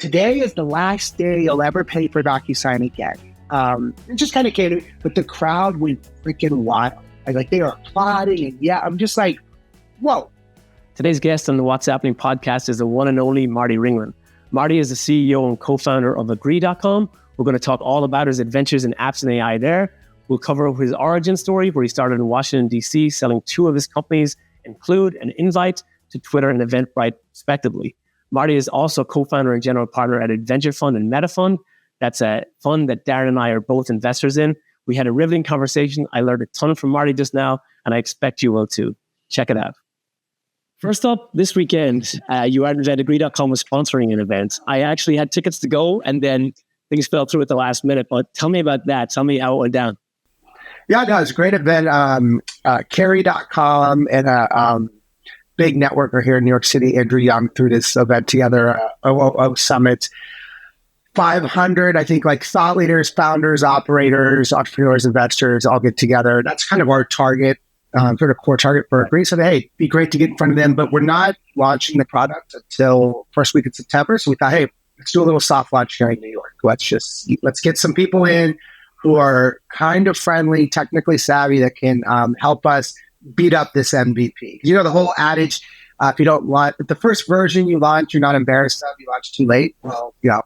today is the last day you'll ever pay for DocuSign again. It just kind of came, but the crowd went freaking wild. Like they are applauding, and yeah, I'm just like, whoa. Today's guest on the What's Happening podcast is the one and only Marty Ringlein. Marty is the CEO and co-founder of Agree.com. We're going to talk all about his adventures in apps and AI there. We'll cover his origin story, where he started in Washington, D.C., selling two of his companies, Include and Invite, to Twitter and Eventbrite, respectively. Marty is also co-founder and general partner at Adventure Fund and MetaFund. That's a fund that Darren and I are both investors in. We had a riveting conversation. I learned a ton from Marty just now, and I expect you will too. Check it out. First up, this weekend, you heard that Agree.com was sponsoring an event. I actually had tickets to go, and then things fell through at the last minute. But tell me about that. Tell me how it went down. Yeah, no, it's a great event. Carry.com and a big networker here in New York City, Andrew Young, threw this event together, OOO Summit. 500, I think, like thought leaders, founders, operators, entrepreneurs, investors all get together. That's kind of our target, sort of core target for Agree. So, hey, it'd be great to get in front of them, but we're not launching the product until first week of September. So we thought, hey, let's do a little soft launch here in New York. Let's get some people in who are kind of friendly, technically savvy, that can help us beat up this MVP. You know, the whole adage, if you don't launch, the first version you launch, you're not embarrassed of, you launch too late. Well, you know,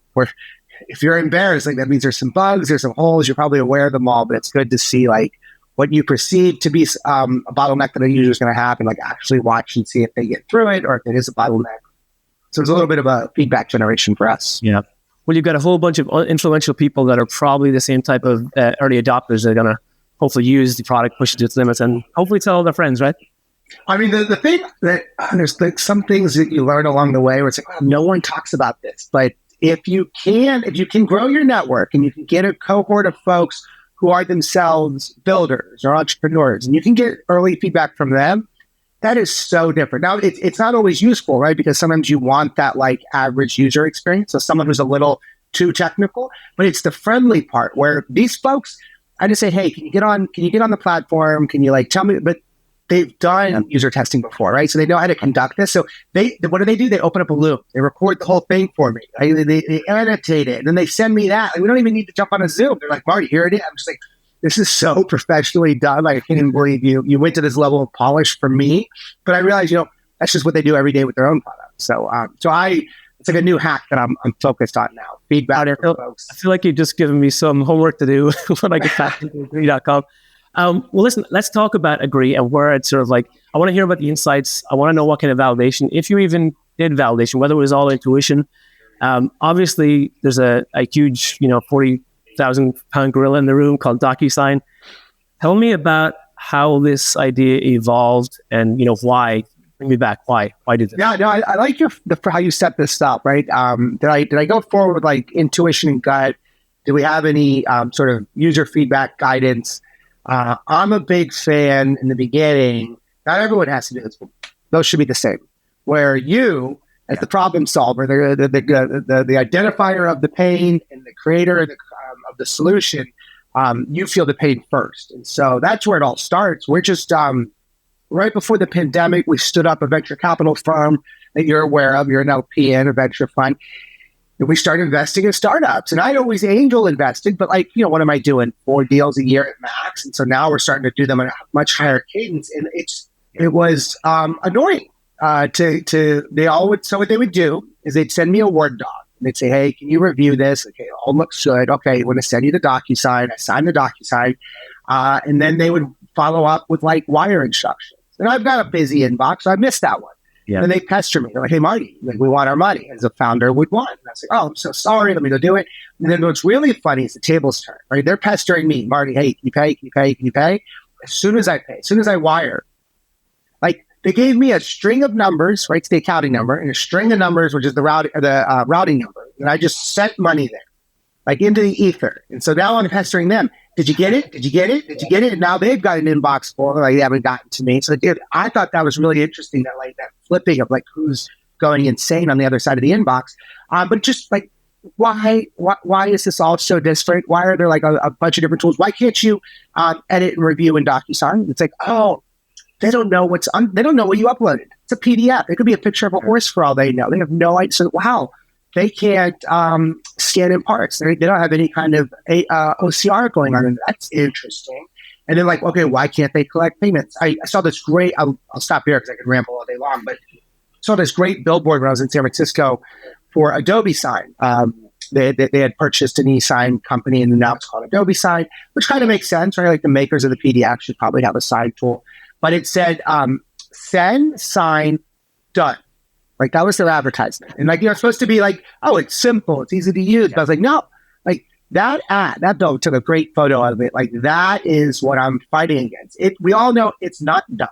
if you're embarrassed, like that means there's some bugs, there's some holes, you're probably aware of them all, but it's good to see like what you perceive to be a bottleneck that a user is going to have, and like actually watch and see if they get through it or if it is a bottleneck. So it's a little bit of a feedback generation for us. Yeah. Well, you've got a whole bunch of influential people that are probably the same type of early adopters that are going to hopefully use the product, push it to its limits, and hopefully tell all their friends, right? I mean, the thing that there's like some things that you learn along the way where it's like, oh, no one talks about this. But if you can grow your network and you can get a cohort of folks who are themselves builders or entrepreneurs, and you can get early feedback from them, that is so different. Now, it's not always useful, right? Because sometimes you want that like average user experience. So someone who's a little too technical, but it's the friendly part where these folks, I just say, hey, can you get on the platform? Can you like tell me? But they've done user testing before, right? So they know how to conduct this. So what do? They open up a loop. They record the whole thing for me. Right? They annotate it, and then they send me that. Like, we don't even need to jump on a Zoom. They're like, Marty, here it is. I'm just like, this is so professionally done. Like, I can't even believe you went to this level of polish for me. But I realized, that's just what they do every day with their own product. So, it's like a new hack that I'm focused on now. Feedback from folks. I feel like you've just given me some homework to do when I get back to Agree.com. Well, listen, let's talk about Agree and where it's sort of like, I want to hear about the insights. I want to know what kind of validation, if you even did validation, whether it was all intuition. Obviously, there's a huge, 40,000-pound gorilla in the room called DocuSign. Tell me about how this idea evolved and, why. Bring me back. Why did this? Yeah, no, I like how you set this up, right? Did I go forward with like intuition and gut? Do we have any sort of user feedback guidance? I'm a big fan in the beginning. Not everyone has to do this. Those should be the same. Where you, as the problem solver, the identifier of the pain and the creator of the solution, you feel the pain first. And so that's where it all starts. We're just right before the pandemic, we stood up a venture capital firm that you're aware of. You're an LP in a venture fund. And we started investing in startups. And I'd always angel invested, but what am I doing? 4 deals a year at max. And so now we're starting to do them at a much higher cadence. And it was annoying so what they would do is they'd send me a Word doc. And they'd say, hey, can you review this? Okay, it all looks good. Okay, I'm going to send you the DocuSign. I signed the DocuSign. And then they would follow up with like wire instructions. And I've got a busy inbox, so I missed that one. Yeah. And they pester me. They're like, hey, Marty, we want our money, as a founder would want. And I was like, oh, I'm so sorry. Let me go do it. And then what's really funny is the tables turn, right? They're pestering me. Marty, hey, can you pay? Can you pay? Can you pay? As soon as I pay, as soon as I wire, like they gave me a string of numbers, right? It's the accounting number, and a string of numbers, which is the routing number. And I just sent money there, like into the ether. And so now I'm pestering them. Did you get it? Did you get it? Did you get it? And now they've got an inbox full. Like, they haven't gotten to me. So I thought that was really interesting, that flipping of like who's going insane on the other side of the inbox. But just like, why is this all so disparate? Why are there like a bunch of different tools? Why can't you edit and review in DocuSign? It's like, oh, they don't know they don't know what you uploaded. It's a PDF. It could be a picture of a horse for all they know. They have no idea. So, wow, they can't scan in parts. They don't have any kind of OCR going on, and that's interesting. And then like, okay, why can't they collect payments? I saw this great, I'll stop here because I could ramble all day long, but I saw this great billboard when I was in San Francisco for Adobe Sign. They had purchased an e-sign company, and now it's called Adobe Sign, which kind of makes sense, right? Like the makers of the PDF should probably have a sign tool. But it said, send, sign, done. Like that was their advertisement. And like, you're supposed to be like, oh, it's simple, it's easy to use. But I was like, no, like that bill took a great photo of it. Like that is what I'm fighting against. We all know it's not done.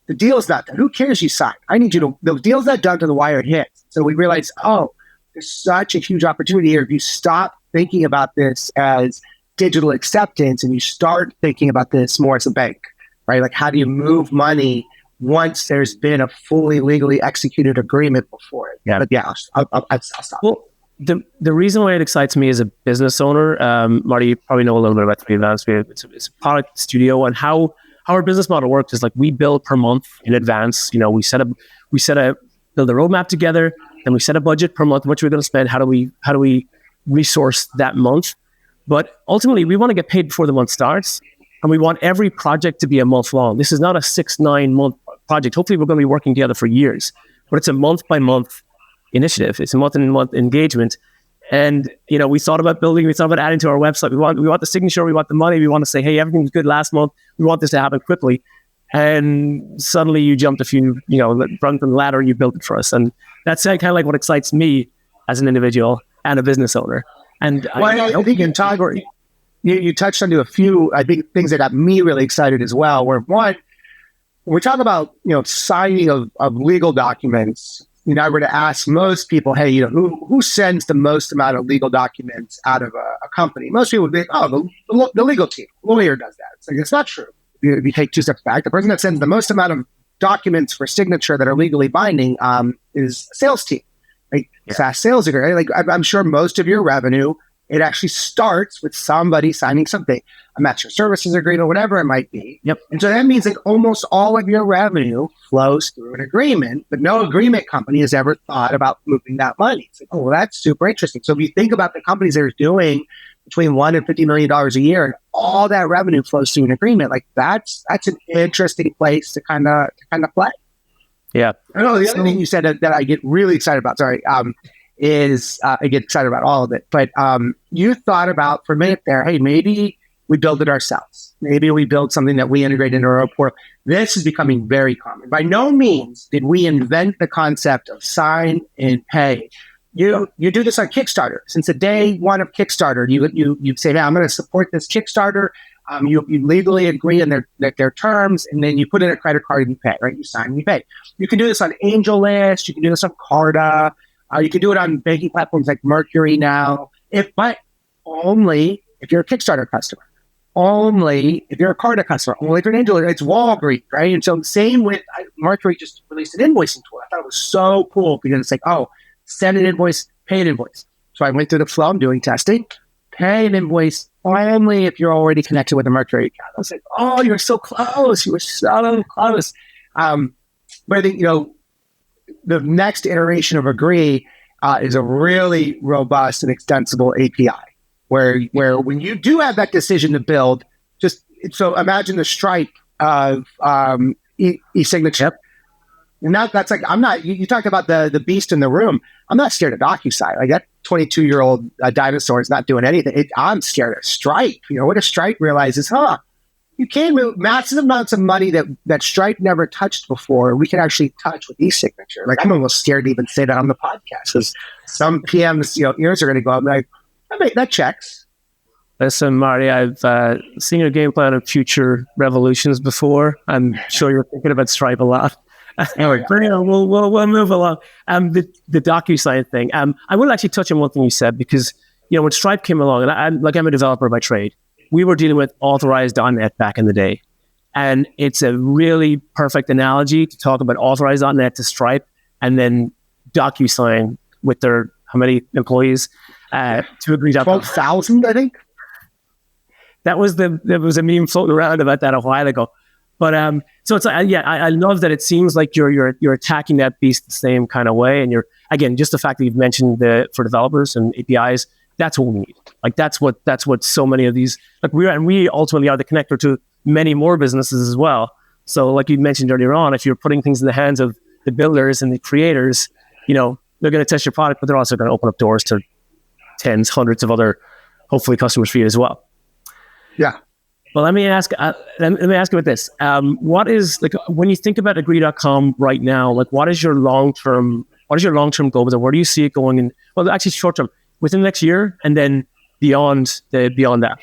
The deal's not done. Who cares you sign? I need you to, the deal's not done to the wire it hits. So we realized, oh, there's such a huge opportunity here. If you stop thinking about this as digital acceptance and you start thinking about this more as a bank, right? Like how do you move money once there's been a fully legally executed agreement before it? Yeah. But yeah, I'll stop. Well, the reason why it excites me as a business owner, Marty, you probably know a little bit about 3 Advance. It's a product studio, and how our business model works is like we bill per month in advance. You know, we build a roadmap together, and we set a budget per month, what we're going to spend. How do we resource that month? But ultimately, we want to get paid before the month starts, and we want every project to be a month long. This is not a 6-9 month project. Hopefully, we're going to be working together for years, but it's a month by month initiative. It's a month-in-month engagement. And, you know, we thought about adding to our website. We want the signature, we want the money, we want to say, hey, everything's good last month. We want this to happen quickly. And suddenly you jumped a few, rung from the ladder and you built it for us. And that's kind of like what excites me as an individual and a business owner. And I think you touched on a few, I think, things that got me really excited as well. Where one, when we talk about, signing of legal documents, I were to ask most people, hey, who sends the most amount of legal documents out of a company? Most people would be, oh, the legal team, lawyer does that. It's like, it's not true. If you take 2 steps back, the person that sends the most amount of documents for signature that are legally binding is a sales team, like SaaS sales agreement. Like I'm sure most of your revenue, it actually starts with somebody signing something, a master services agreement, whatever it might be. Yep. And so that means like almost all of your revenue flows through an agreement, but no agreement company has ever thought about moving that money. It's like, oh, well, that's super interesting. So if you think about the companies that are doing between $1 and $50 million a year, and all that revenue flows through an agreement, like that's an interesting place to kind of play. Yeah. I know the other thing you said that I get really excited about, is I get excited about all of it. But you thought about for a minute there, hey, maybe we build it ourselves. Maybe we build something that we integrate into our portal. This is becoming very common. By no means did we invent the concept of sign and pay. You do this on Kickstarter. Since the day one of Kickstarter, you say, hey, I'm going to support this Kickstarter. You legally agree on their terms, and then you put in a credit card and you pay, right? You sign and you pay. You can do this on AngelList. You can do this on Carta. You can do it on banking platforms like Mercury now, but only if you're a Kickstarter customer, only if you're a Carta customer, only if you're an Angel. It's Walgreens, right? And so same with Mercury just released an invoicing tool. I thought it was so cool because it's like, oh, send an invoice, pay an invoice. So I went through the flow. I'm doing testing. Pay an invoice only if you're already connected with a Mercury account. I was like, oh, you're so close. You were so close. But I think, the next iteration of Agree is a really robust and extensible API where when you do have that decision to build, so imagine the Stripe of e-signature. And that's like, I'm not, you talked about the beast in the room. I'm not scared of DocuSign. Like that 22-year-old dinosaur is not doing anything. I'm scared of Stripe. What if Stripe realizes, you can move massive amounts of money that Stripe never touched before. We can actually touch with e-signature. Like I'm almost scared to even say that on the podcast because some PMs, ears are going to go up like, that checks. Listen, Marty, I've seen your game plan of future revolutions before. I'm sure you're thinking about Stripe a lot. Anyway, we'll move along. The DocuSign thing. I will actually touch on one thing you said because when Stripe came along, and I'm a developer by trade. We were dealing with authorized.net back in the day. And it's a really perfect analogy to talk about authorized.net to Stripe and then DocuSign with their, how many employees, to agree. 12,000, I think. There was a meme floating around about that a while ago. But so it's I love that it seems like you're attacking that beast the same kind of way, and you're again just the fact that you've mentioned for developers and APIs. That's what we need. Like that's what so many of these like we ultimately are the connector to many more businesses as well. So like you mentioned earlier on, if you're putting things in the hands of the builders and the creators, they're going to test your product, but they're also going to open up doors to tens, hundreds of other hopefully customers for you as well. Yeah. Well, let me ask you about this. What is like when you think about Agree.com right now? Like, what is your long term goal with it? Where do you see it going? In well, actually, short term, within the next year, and then beyond that.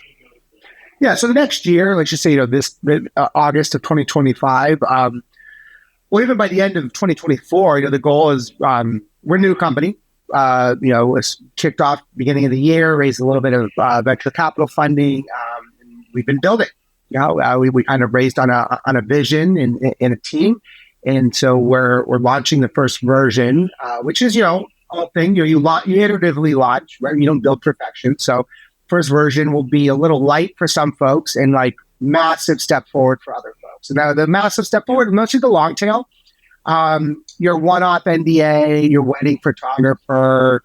Yeah. So the next year, let's just say this August of 2025. Well, even by the end of 2024, the goal is we're a new company. It's kicked off beginning of the year, raised a little bit of venture capital funding. We've been building. We kind of raised on a vision and a team, and so we're launching the first version, which is all thing you iteratively launch, right? You don't build perfection. So first version will be a little light for some folks and like massive step forward for other folks. So now the massive step forward, mostly the long tail. Your one-off NDA, your wedding photographer,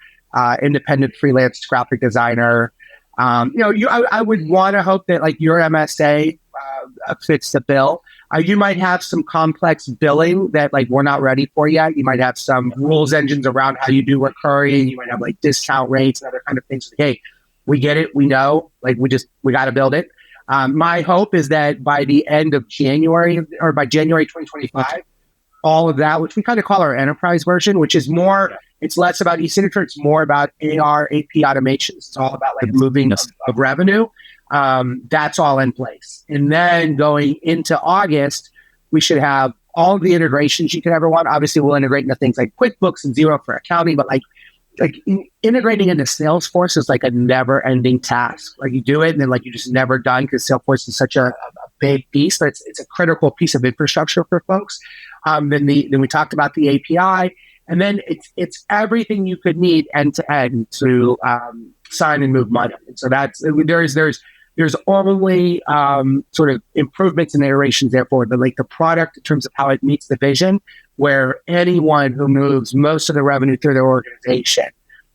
independent freelance graphic designer. I would want to hope that like your MSA fits the bill. You might have some complex billing that like we're not ready for yet. You might have some rules engines around how you do recurring. You might have like discount rates and other kind of things. Like, hey, we get it. We know. Like we got to build it. My hope is that by the end of January or by January 2025, all of that, which we kind of call our enterprise version, which is more, it's less about e-signature, it's more about AR, AP automations. It's all about like moving of revenue. That's all in place. And then going into August, we should have all the integrations you could ever want. Obviously, we'll integrate into things like QuickBooks and Xero for accounting, but like integrating into Salesforce is like a never-ending task. Like you do it, and then like you're just never done because Salesforce is such a big piece. But it's a critical piece of infrastructure for folks. Then we talked about the API, and then it's everything you could need end to end to sign and move money. And so there's only sort of improvements and iterations therefore, but like the product in terms of how it meets the vision, where anyone who moves most of the revenue through their organization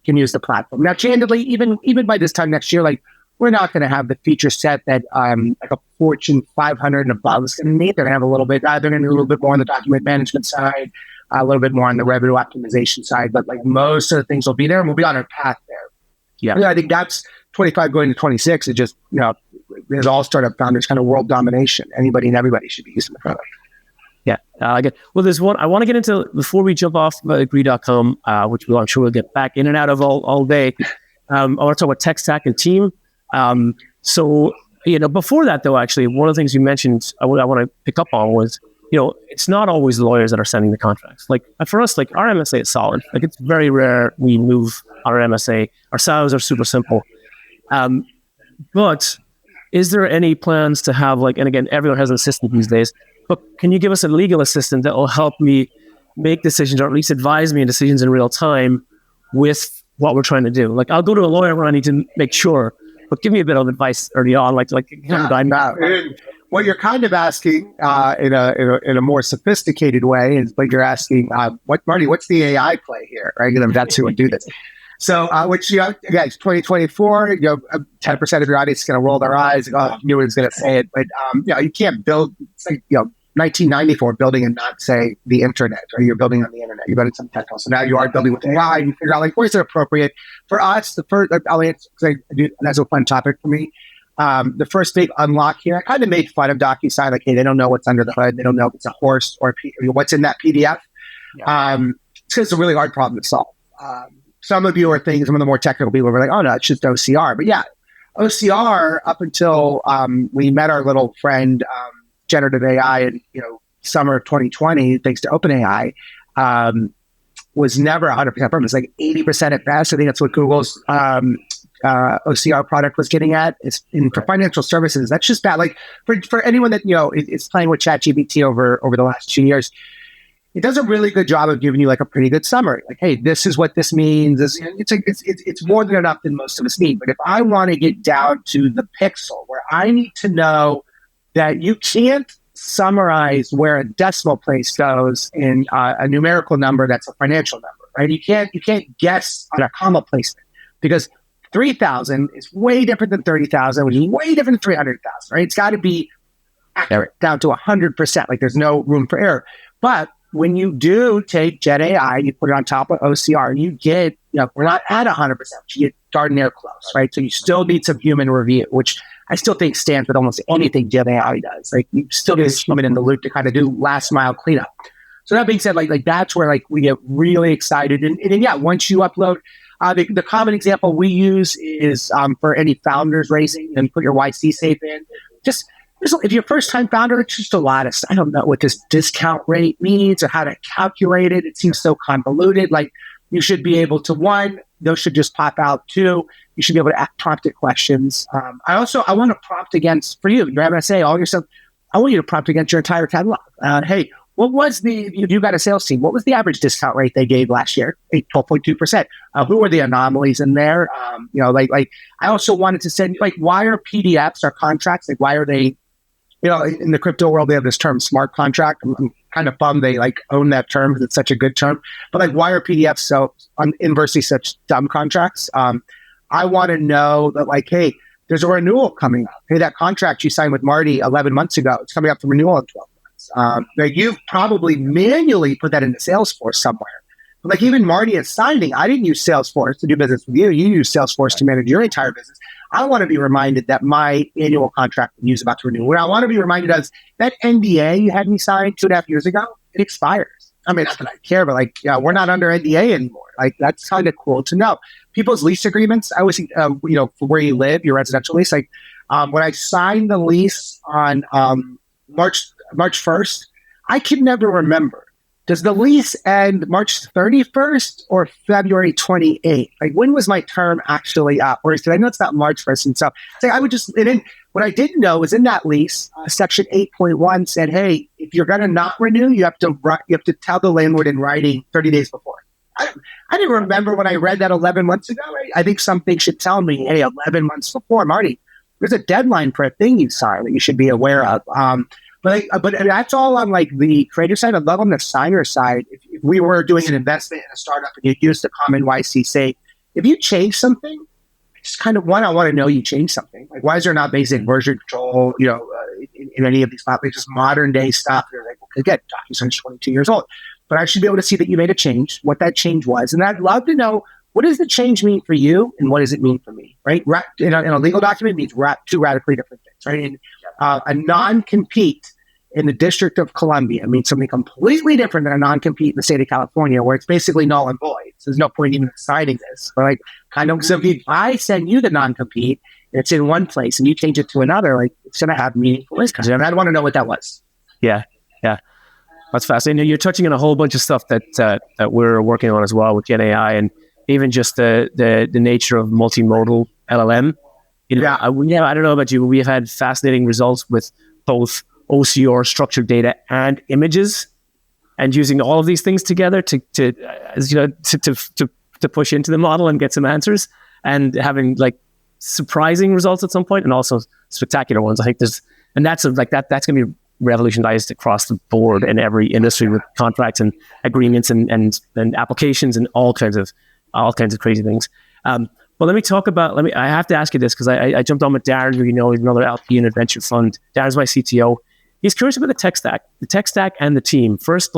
can use the platform. Now, candidly, even by this time next year, like we're not going to have the feature set that like a Fortune 500 and above is going to need. They're going to have a little bit. They're going to do a little bit more on the document management side, a little bit more on the revenue optimization side. But like most of the things will be there, and we'll be on our path there. Yeah, I think that's 25 going to 26. It just there's all startup founders kind of world domination. Anybody and everybody should be using the product. Yeah, well, there's one I want to get into before we jump off Agree.com, which I'm sure we'll get back in and out of all day. I want to talk about tech stack and team. So before that though, actually, one of the things you mentioned I want to pick up on was, it's not always the lawyers that are sending the contracts. Like for us, like our MSA is solid. Like it's very rare we move our MSA. Our SOWs are super simple. But is there any plans to have and again, everyone has an assistant these days, but can you give us a legal assistant that will help me make decisions or at least advise me in decisions in real time with what we're trying to do? Like I'll go to a lawyer when I need to make sure, but give me a bit of advice early on. What you're kind of asking in a more sophisticated way is, but you're asking, Marty, what's the AI play here, right? That's who would do this. So, which again, it's 2024. 10% of your audience is going to roll their eyes. I knew he was going to say it, but you can't build. It's like 1994 building and not say the internet, or you're building on the internet. You're building something technical. So now you are building with AI. And you figure out where's it appropriate for us. The first, I'll answer because that's a fun topic for me. The first big unlock here, I kind of made fun of DocuSign. Like, hey, they don't know what's under the hood. They don't know if it's a horse or what's in that PDF. Yeah. It's because it's a really hard problem to solve. Some of you are thinking, some of the more technical people are like, oh no, it's just OCR. But yeah, OCR up until we met our little friend, generative AI in summer of 2020, thanks to OpenAI, was never 100% perfect. It's like 80% at best. I think that's what Google's OCR product was getting at. It's for financial services. That's just bad. Like for anyone that is playing with ChatGPT over the last 2 years, it does a really good job of giving you like a pretty good summary. Like, hey, this is what this means. It's more than enough than most of us need. But if I want to get down to the pixel, where I need to know that you can't summarize where a decimal place goes in a numerical number that's a financial number, right? You can't guess on a comma placement because 3,000 is way different than 30,000, which is way different than 300,000, right? It's got to be accurate down to 100%. Like there's no room for error. But when you do take Gen AI, you put it on top of OCR, and you get, we're not at 100%, but you get darn near close, right? So you still need some human review, which I still think stands with almost anything Gen AI does. Like you still need a human in the loop to kind of do last mile cleanup. So that being said, like that's where like we get really excited. And yeah, once you upload, the common example we use is for any founders raising, and put your YC safe in. If you're a first-time founder, it's just a lot of, I don't know what this discount rate means or how to calculate it. It seems so convoluted. Like you should be able to, one, those should just pop out. Two, you should be able to ask prompted questions. I want to prompt against, for you, your MSA, all your stuff. I want you to prompt against your entire catalog. Hey, what was you got a sales team, what was the average discount rate they gave last year? 12.2%. Who were the anomalies in there? I also wanted to send, why are PDFs or contracts, why are they, in the crypto world, they have this term smart contract. I'm kind of bummed they own that term because it's such a good term. But why are PDFs so inversely such dumb contracts? I want to know that hey, there's a renewal coming up. Hey, that contract you signed with Marty 11 months ago, it's coming up for renewal in 12 months. You've probably manually put that into Salesforce somewhere. But even Marty is signing, I didn't use Salesforce to do business with you. You use Salesforce to manage your entire business. I want to be reminded that my annual contract is about to renew. What I want to be reminded of is that NDA you had me sign 2.5 years ago, it expires. I mean, not that I care, but we're not under NDA anymore. That's kind of cool to know. People's lease agreements, I always think, for where you live, your residential lease, when I signed the lease on March 1st, I can never remember. Does the lease end March 31st or February 28th? When was my term actually up? Or I know it's not March 1st. And so I would just, what I didn't know was in that lease, section 8.1 said, hey, if you're going to not renew, you have to tell the landlord in writing 30 days before. I didn't remember when I read that 11 months ago. Right? I think something should tell me, hey, 11 months before, Marty, there's a deadline for a thing you sign that you should be aware of. But that's all on the creator side. I'd love on the signer side. If we were doing an investment in a startup and you use the common YC say, if you change something, just kind of I want to know you changed something. Why is there not basic version control? In any of these platforms, just modern day stuff. You're again, DocuSign's 22 years old, but I should be able to see that you made a change, what that change was, and I'd love to know what does the change mean for you and what does it mean for me. Right? In a legal document, it means two radically different things. Right? And, a non-compete in the District of Columbia means something completely different than a non-compete in the state of California, where it's basically null and void. So there's no point even signing this. But so if I send you the non-compete, and it's in one place, and you change it to another, it's going to have meaningful impact. And I'd want to know what that was. Yeah, that's fascinating. You're touching on a whole bunch of stuff that we're working on as well with Gen AI, and even just the nature of multimodal LLM. I don't know about you, but we have had fascinating results with both OCR, structured data, and images, and using all of these things together to push into the model and get some answers, and having surprising results at some point, and also spectacular ones. I think that's going to be revolutionized across the board in every industry with contracts and agreements and applications and all kinds of crazy things. But let me talk about. I have to ask you this because I jumped on with Darren, who he's another LP in a venture fund. Darren's my CTO. He's curious about the tech stack and the team. First,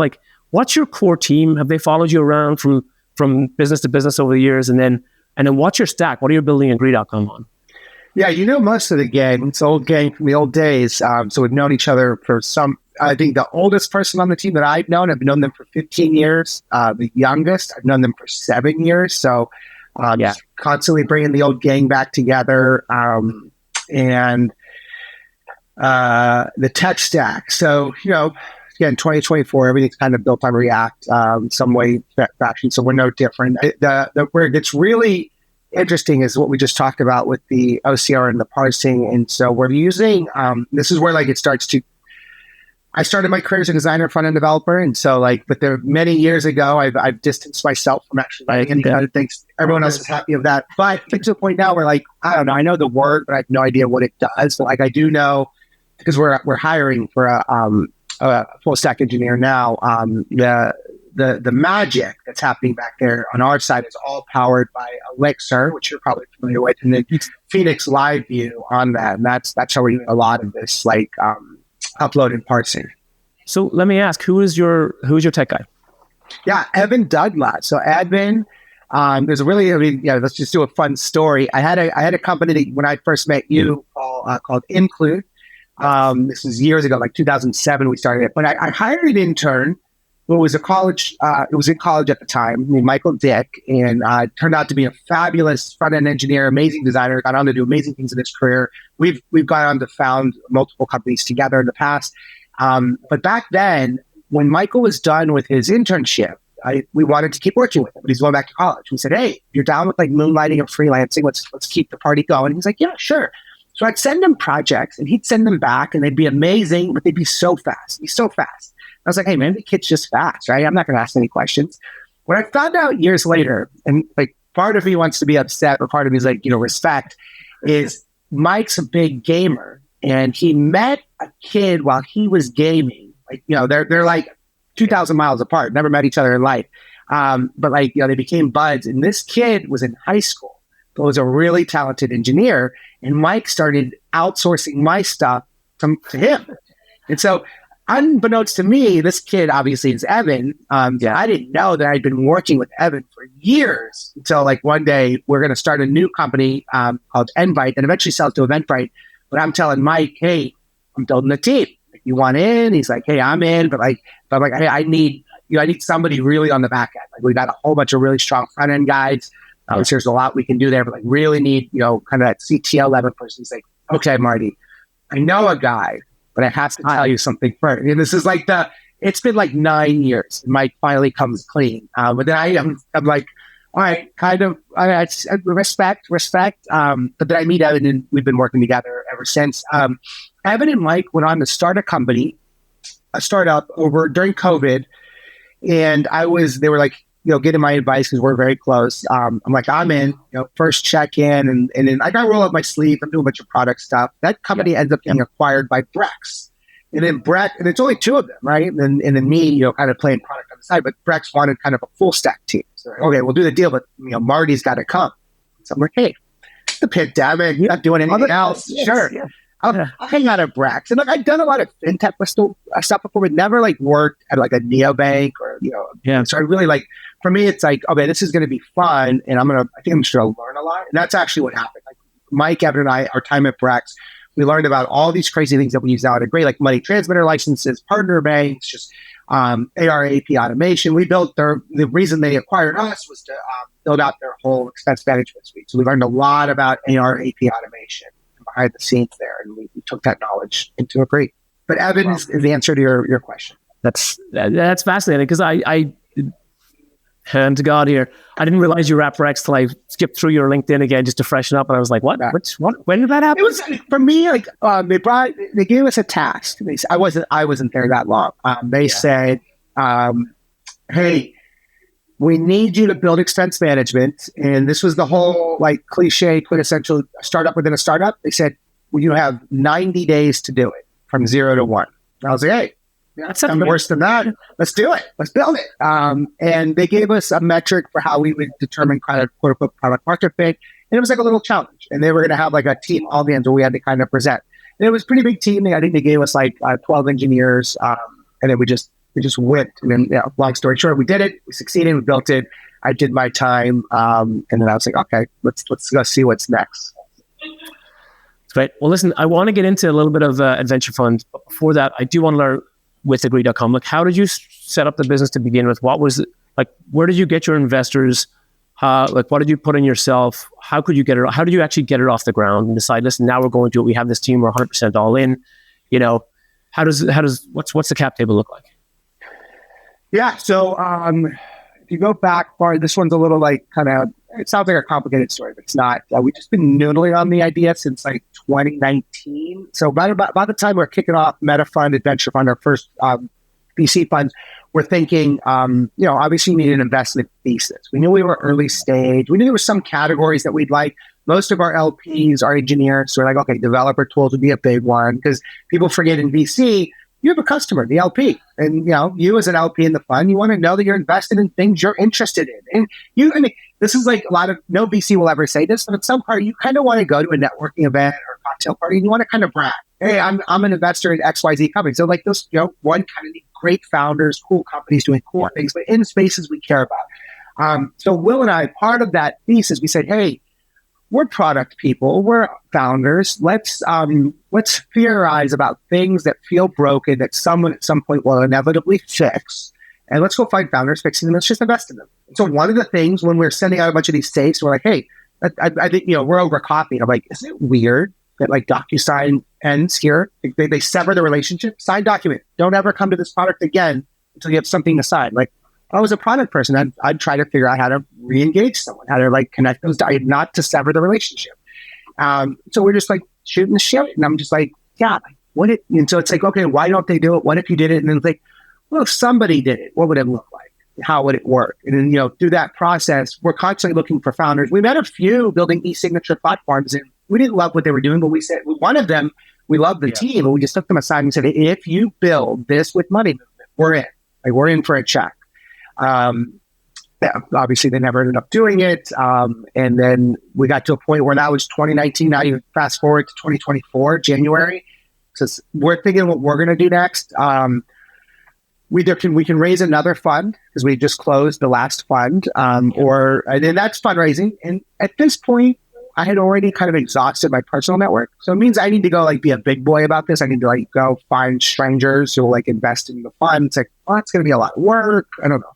what's your core team? Have they followed you around from business to business over the years? And then what's your stack? What are you building Agree.com on? Yeah, most of the gang. It's an old gang from the old days. So we've known each other for I think the oldest person on the team that I've known them for 15 years. The youngest, I've known them for 7 years. So just constantly bringing the old gang back together. And the tech stack. So, again, 2024, everything's kind of built on React, some way, fashion. So we're no different. Where it gets really interesting is what we just talked about with the OCR and the parsing. And so we're using, this is where it starts to, I started my career as a designer, front-end developer. And so but many years ago, I've distanced myself from actually writing any kind of things. Everyone else is happy of that. But to the point now where I don't know, I know the word, but I have no idea what it does. So I do know because we're hiring for a full stack engineer now. The magic that's happening back there on our side is all powered by Elixir, which you're probably familiar with, and then Phoenix Live View on that. And that's how we do a lot of this, like upload and parsing. So let me ask, who is your tech guy? Yeah, Evan Douglas. So Evan, there's a really, let's just do a fun story. I had a company that when I first met you, called Include. This was years ago, like 2007, we started it. But I hired an intern who was it was in college at the time, named Michael Dick, and turned out to be a fabulous front-end engineer, amazing designer, got on to do amazing things in his career. We've gone on to found multiple companies together in the past. But back then, when Michael was done with his internship, we wanted to keep working with him, but he's going back to college. We said, hey, you're down with like moonlighting and freelancing. Let's keep the party going. He's like, yeah, sure. So I'd send him projects and he'd send them back and they'd be amazing, but they'd be so fast. I was like, hey, man, the kid's just fast, right? I'm not going to ask any questions. What I found out years later, and like part of me wants to be upset, or part of me is like, respect, is Mike's a big gamer and he met a kid while he was gaming. Like, they're like 2,000 miles apart, never met each other in life. But like, they became buds. And this kid was in high school, but was a really talented engineer. And Mike started outsourcing my stuff to him. And so unbeknownst to me, this kid obviously is Evan. I didn't know that I'd been working with Evan for years until like one day we're going to start a new company called Envite and eventually sell it to Eventbrite. But I'm telling Mike, hey, I'm building a team. You want in? He's like, hey, I'm in. But I'm like, hey, I need somebody really on the back end. Like we got a whole bunch of really strong front end guys. There's a lot we can do there, but like really need, kind of that CTO level person. He's like, okay, Marty, I know a guy, but I have to tell you something first. And this is like it's been like 9 years. And Mike finally comes clean. But then I'm like, all right, kind of, I respect. But then I meet Evan and we've been working together ever since. Evan and Mike went on to start a startup over during COVID. And they were like, getting my advice because we're very close. I'm like, I'm in, first check in and then I got to roll up my sleeve. I'm doing a bunch of product stuff. That company ends up getting acquired by Brex. And then Brex, and it's only two of them, right? And then me, kind of playing product on the side, but Brex wanted kind of a full stack team. So, okay, we'll do the deal, but Marty's got to come. So I'm like, hey, the pandemic, you're not doing anything else. Yes, sure. Yeah. I'll hang out at Brex. And I've done a lot of fintech stuff before, but never like worked at like a neobank or, So I really like, for me, it's like, okay, this is going to be fun. And I think I'm just going to learn a lot. And that's actually what happened. Like Mike, Evan, and I, our time at Brex, we learned about all these crazy things that we use now at a great, like money transmitter licenses, partner banks, just AR AP automation. We built the reason they acquired us was to build out their whole expense management suite. So we learned a lot about AR AP automation behind the scenes there. And we took that knowledge into a great. But Evan is the answer to your question. That's fascinating because I hand to God here, I didn't realize you were at Brex till I skipped through your LinkedIn again just to freshen up, and I was like, "What? When did that happen?" It was for me like they gave us a task. I wasn't there that long. They said, "Hey, we need you to build expense management," and this was the whole like cliche, quintessential startup within a startup. They said, "Well, you have 90 days to do it from 0 to 1." And I was like, "Hey." That's something worse than that. Let's do it. Let's build it. And they gave us a metric for how we would determine kind of quote unquote product market fit. And it was like a little challenge. And they were going to have like a team audience where we had to kind of present. And it was a pretty big team. I think they gave us like 12 engineers. And then we just went. And then, long story short, we did it. We succeeded. We built it. I did my time. And then I was like, okay, let's go see what's next. Great. Well, listen, I want to get into a little bit of Adventure Fund. But before that, I do want to learn with Agree.com. Like, how did you set up the business to begin with? What was it like? Where did you get your investors? Like, what did you put in yourself? How could you get it? How did you actually get it off the ground and decide, listen, now we're going to it. We have this team. We're 100% all in. What's the cap table look like? Yeah. So, if you go back far, this one's a little like kind of, it sounds like a complicated story, but it's not. We've just been noodling on the idea since like 2019. So by the time we're kicking off Meta Fund, Adventure Fund, our first VC funds, we're thinking, obviously we need an investment thesis. We knew we were early stage. We knew there were some categories that we'd like. Most of our LPs are engineers. So we're like, okay, developer tools would be a big one because people forget in VC, you have a customer, the LP. And, you as an LP in the fund, you want to know that you're invested in things you're interested in. And this is like no VC will ever say this, but at some part, you kind of want to go to a networking event or a cocktail party and you want to kind of brag. Hey, I'm an investor in XYZ company. So like those, one kind of great founders, cool companies doing cool things, but in spaces we care about. So Will and I, part of that thesis, we said, hey, we're product people, we're founders. Let's theorize about things that feel broken that someone at some point will inevitably fix. And let's go find founders fixing them. Let's just invest in them. So one of the things when we're sending out a bunch of these tapes, we're like, hey, I think, we're over coffee. I'm like, isn't it weird that like DocuSign ends here? They sever the relationship, sign document. Don't ever come to this product again until you have something to sign. Like, I was a product person. I'd try to figure out how to re-engage someone, how to like connect those, not to sever the relationship. So we're just like shooting the shit. And I'm just like, yeah, and so it's like, okay, why don't they do it? What if you did it? And then it's like, well, if somebody did it, what would it look like? How would it work? And then, through that process, we're constantly looking for founders. We met a few building e-signature platforms and we didn't love what they were doing, but we said, one of them, we loved the team and we just took them aside and said, if you build this with money movement, we're in. Like, we're in for a check. Obviously they never ended up doing it. And then we got to a point where that was 2019. Now you fast forward to 2024, January. So we're thinking what we're going to do next. We can raise another fund because we just closed the last fund, and then that's fundraising. And at this point, I had already kind of exhausted my personal network. So it means I need to go like be a big boy about this. I need to like go find strangers who will like invest in the fund. It's like, well, it's going to be a lot of work. I don't know.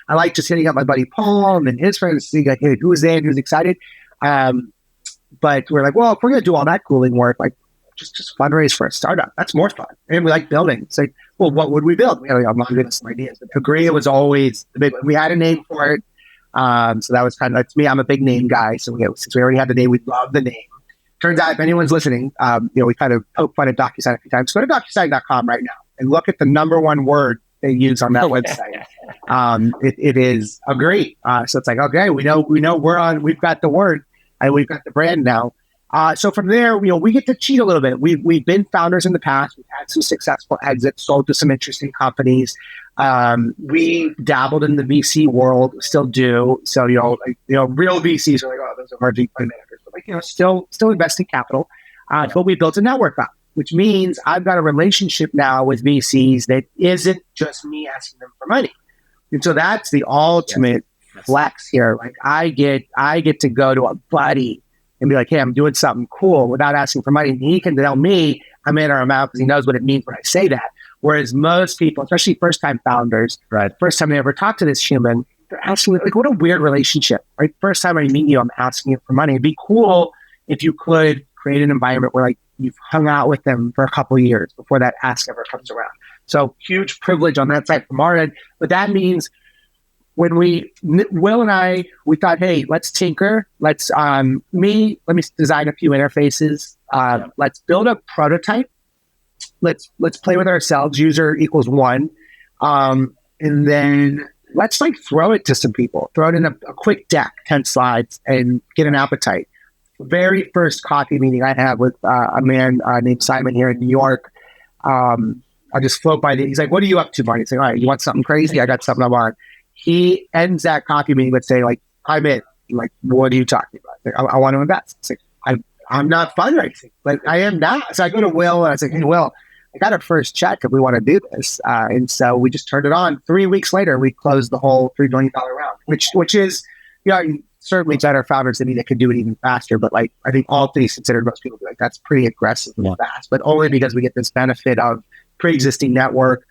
I like just hitting up my buddy Paul and then his friends to see like, hey, who's in, who's excited. But we're like, well, if we're going to do all that cooling work, like just fundraise for a startup. That's more fun. And we like building. It's like, well, what would we build? We had a lot of some ideas. But Agria was always the big one. We had a name for it. So that was kind of, to me, I'm a big name guy. So since we already had the name, we love the name. Turns out if anyone's listening, we kind of poke fun at DocuSign a few times. Go to DocuSign.com right now and look at the number one word they use on that website. It is agree. So it's like, okay, we know we've got the word and we've got the brand now. So from there, we get to cheat a little bit. We've been founders in the past. We've had some successful exits, sold to some interesting companies. We dabbled in the VC world, still do. So, real VCs are like, oh, those are emerging fund managers, but like, still investing capital. But we built a network up, which means I've got a relationship now with VCs that isn't just me asking them for money. And so that's the ultimate flex here. Like I get to go to a buddy and be like, hey, I'm doing something cool without asking for money. And he can tell me I'm in or I'm out because he knows what it means when I say that. Whereas most people, especially first-time founders, first time they ever talk to this human, they're asking, like, what a weird relationship, right? First time I meet you, I'm asking you for money. It'd be cool if you could create an environment where, like, you've hung out with them for a couple of years before that ask ever comes around. So huge privilege on that side from our end. But that means when Will and I, we thought, hey, let's tinker. Let's, let me design a few interfaces. Let's build a prototype. Let's play with ourselves. User equals 1. And then let's like throw it to some people, throw it in a quick deck, 10 slides and get an appetite. Very first coffee meeting I had with a man named Simon here in New York. I just float by he's like, what are you up to, Marty? He's like, all right, you want something crazy? I got something I want. He ends that coffee meeting with saying, like, I'm in. I'm like, what are you talking about? Like, I want to invest. It's like, I'm not fundraising, but I am now. So I go to Will and I say, hey, Will, I got our first check if we want to do this. And so we just turned it on. 3 weeks later, we closed the whole $3 million round, which is, certainly better founders than me that could do it even faster. But like, I think all things considered, most people be like, that's pretty aggressive and fast, but only because we get this benefit of pre-existing network,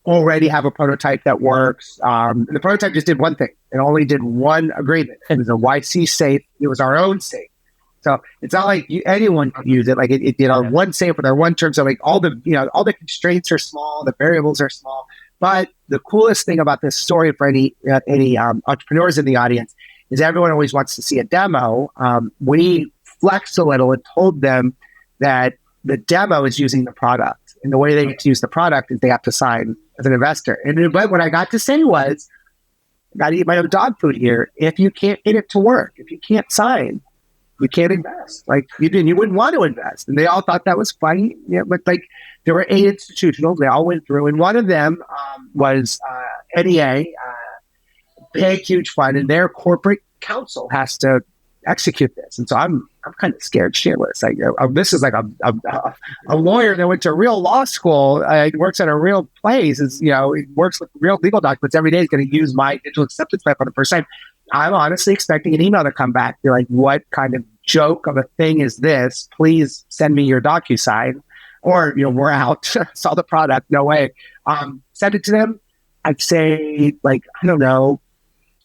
already have a prototype that works. And the prototype just did one thing. It only did one agreement. It was a YC safe. It was our own safe. So it's not like anyone could use it. Like it did our one safe with our one term. So like all the constraints are small, the variables are small. But the coolest thing about this story for any entrepreneurs in the audience is everyone always wants to see a demo. We flexed a little and told them that the demo is using the product. And the way they get to use the product is they have to sign as an investor. And what I got to say was, I got to eat my own dog food here. If you can't get it to work, if you can't sign, you can't invest. Like you wouldn't want to invest. And they all thought that was funny. Yeah, but like there were 8 institutionals. They all went through. And one of them was NEA, big, huge fund. And their corporate counsel has to execute this. And so I'm kind of scared shitless. Like this is like a lawyer that went to real law school, works at a real place, it works with real legal documents every day, is going to use my digital acceptance plan for the first time. I'm honestly expecting an email to come back. You're like, what kind of joke of a thing is this? Please send me your DocuSign, or we're out. Saw the product. No way. Send it to them. I'd say like, I don't know,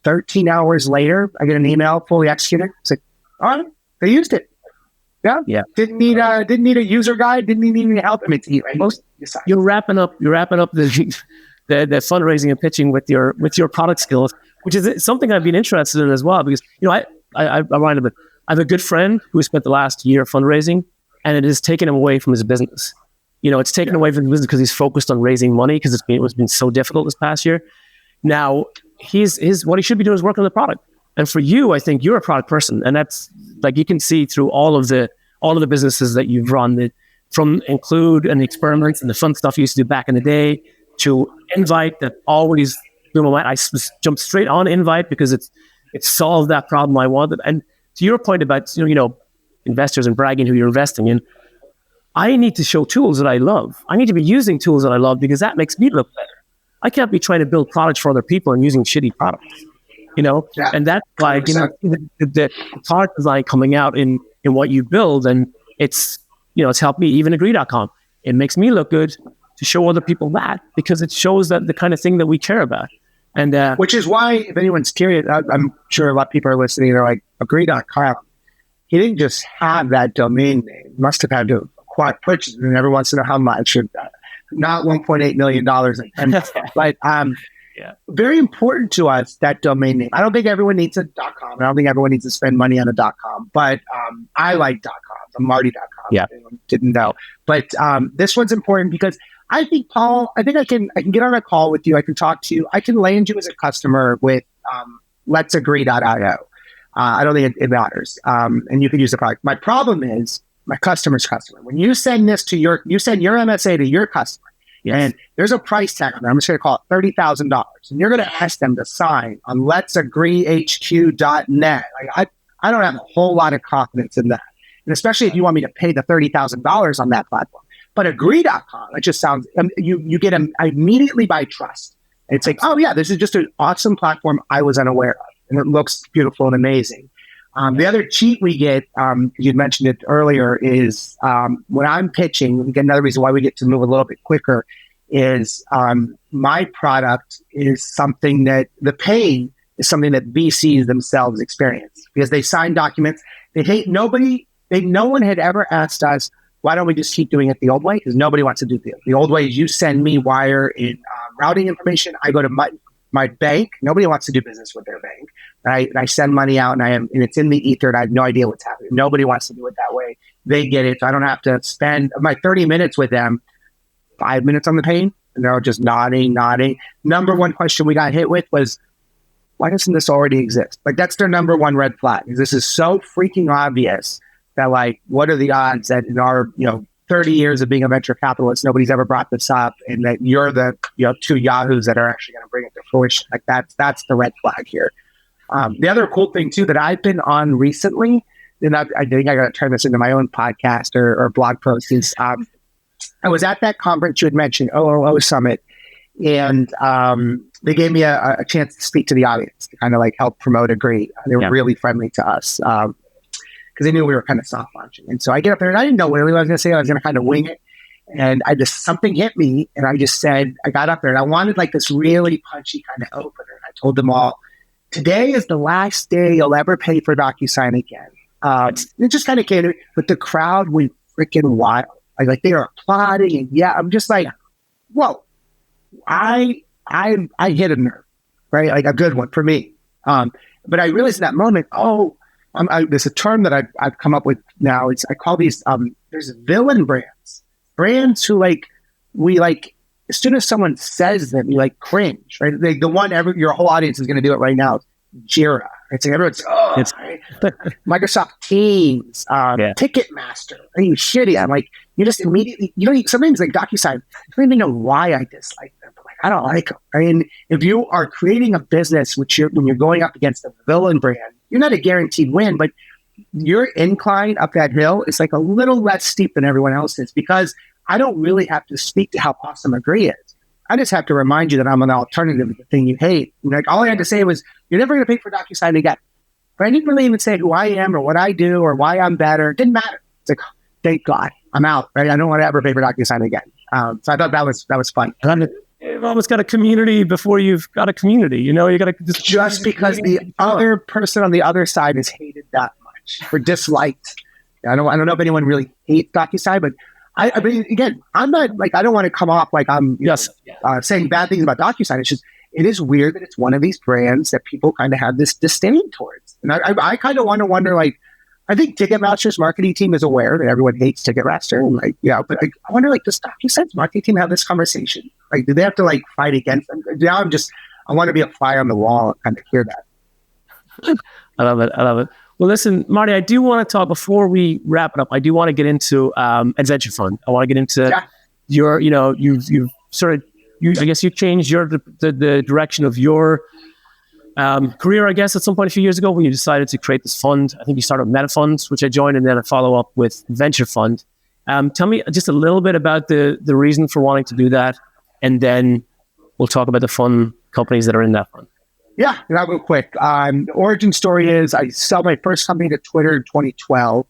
13 hours later, I get an email fully executed. It's like, all right, they used it. Yeah. Didn't need a user guide. Didn't need any help. I mean, you're wrapping up the fundraising and pitching with your product skills, which is something I've been interested in as well. Because I have a good friend who spent the last year fundraising, and it has taken him away from his business. It's taken away from his business because he's focused on raising money because it's been so difficult this past year. Now what he should be doing is work on the product. And for you, I think you're a product person, and that's like you can see through all of the businesses that you've run, from Include and the experiments and the fun stuff you used to do back in the day, to Invite that always I jumped straight on Invite because it solved that problem I wanted. And to your point about investors and bragging who you're investing in, I need to show tools that I love. I need to be using tools that I love because that makes me look better. I can't be trying to build products for other people and using shitty products, Yeah. And that's why the product design coming out in what you build, and it's helped me. Even Agree.com, it makes me look good to show other people that, because it shows that the kind of thing that we care about. And which is why, if anyone's curious, I'm sure a lot of people are listening. They're like, Agree.com. He didn't just have that domain name; he must have had to acquire purchase, and everyone wants to know how much. Not $1.8 million. But very important to us, that domain name. I don't think everyone needs a .com. I don't think everyone needs to spend money on a .com. But I like .com. I'm Marty.com. Yeah. Didn't know. But this one's important because I think, Paul, I can get on a call with you. I can talk to you. I can land you as a customer with let'sagree.io. I don't think it matters. And you can use the product. My problem is my customer's customer. When you send this to you send your MSA to your customer, and there's a price tag on there. I'm just going to call it $30,000. And you're going to ask them to sign on let'sagreehq.net. Like, I don't have a whole lot of confidence in that. And especially if you want me to pay the $30,000 on that platform. But Agree.com, it just sounds, you get them immediately by trust. And it's like, oh yeah, this is just an awesome platform I was unaware of. And it looks beautiful and amazing. The other cheat we get, you mentioned it earlier, is when I'm pitching, again, another reason why we get to move a little bit quicker is my product is something that the pain is something that VCs themselves experience because they sign documents. No one had ever asked us, why don't we just keep doing it the old way? Because nobody wants to do the old way. Is you send me wire in routing information. I go to my bank. Nobody wants to do business with their bank, right? And I send money out, and it's in the ether, and I have no idea what's happening. Nobody wants to do it that way. They get it. So I don't have to spend my 30 minutes with them, 5 minutes on the pain, and they're all just nodding. Number one question we got hit with was, why doesn't this already exist? Like, that's their number one red flag. This is so freaking obvious that, like, what are the odds that in our 30 years of being a venture capitalist, nobody's ever brought this up, and that you're the 2 yahoos that are actually going to bring it to fruition. Like, that's the red flag here. The other cool thing too that I've been on recently, and I think I got to turn this into my own podcast or blog post, is I was at that conference you had mentioned, OOO Summit, and they gave me a chance to speak to the audience to kind of like help promote Agree. They were really friendly to us. Because they knew we were kind of soft launching. And so I get up there and I didn't know what I was going to say. I was going to kind of wing it. And something hit me. And I just said, I got up there and I wanted like this really punchy kind of opener. And I told them all, today is the last day you'll ever pay for DocuSign again. It just kind of came to me, but the crowd went freaking wild. Like they are applauding. And I'm just like, whoa, I hit a nerve, right? Like a good one for me. But I realized in that moment, there's a term that I've come up with now. I call these, there's villain brands who as soon as someone says them, you like cringe, right? The one your whole audience is going to do it right now. Jira. It's like everyone's, right? Microsoft Teams, Ticketmaster. Are you shitty? I'm like, you just immediately, sometimes like DocuSign, I don't even know why I dislike them, but like, I don't like them. I mean, if you are creating a business, when you're going up against a villain brand, you're not a guaranteed win, but your incline up that hill is like a little less steep than everyone else's, because I don't really have to speak to how awesome Agree is. I just have to remind you that I'm an alternative to the thing you hate. And like, all I had to say was, you're never going to pay for DocuSign again. But I didn't really even say who I am or what I do or why I'm better. It didn't matter. It's like, thank God, I'm out. Right? I don't want to ever pay for DocuSign again. So I thought that was fun. You've almost got a community before you've got a community. You know, you got to just because the other person on the other side is hated that much or disliked. I don't know if anyone really hates DocuSign, but I mean, again, I'm not like, I don't want to come off like I'm saying bad things about DocuSign. It's just, it is weird that it's one of these brands that people kind of have this disdain towards. And I kind of wonder, like, I think Ticketmaster's marketing team is aware that everyone hates Ticketmaster. And like, but I wonder, like, does DocuSign's marketing team have this conversation? Like, do they have to like fight against them? Now I want to be a fly on the wall and kind of hear that. I love it. Well, listen, Marty, I do want to talk, before we wrap it up, I do want to get into Adventure Fund. I want to get into your, you've sort of, I guess you changed the direction of your career, I guess, at some point a few years ago when you decided to create this fund. I think you started Meta Funds, which I joined, and then a follow-up with Venture Fund. Tell me just a little bit about the reason for wanting to do that, and then we'll talk about the fund companies that are in that fund. Yeah, and I'll go quick. The origin story is I sold my first company to Twitter in 2012.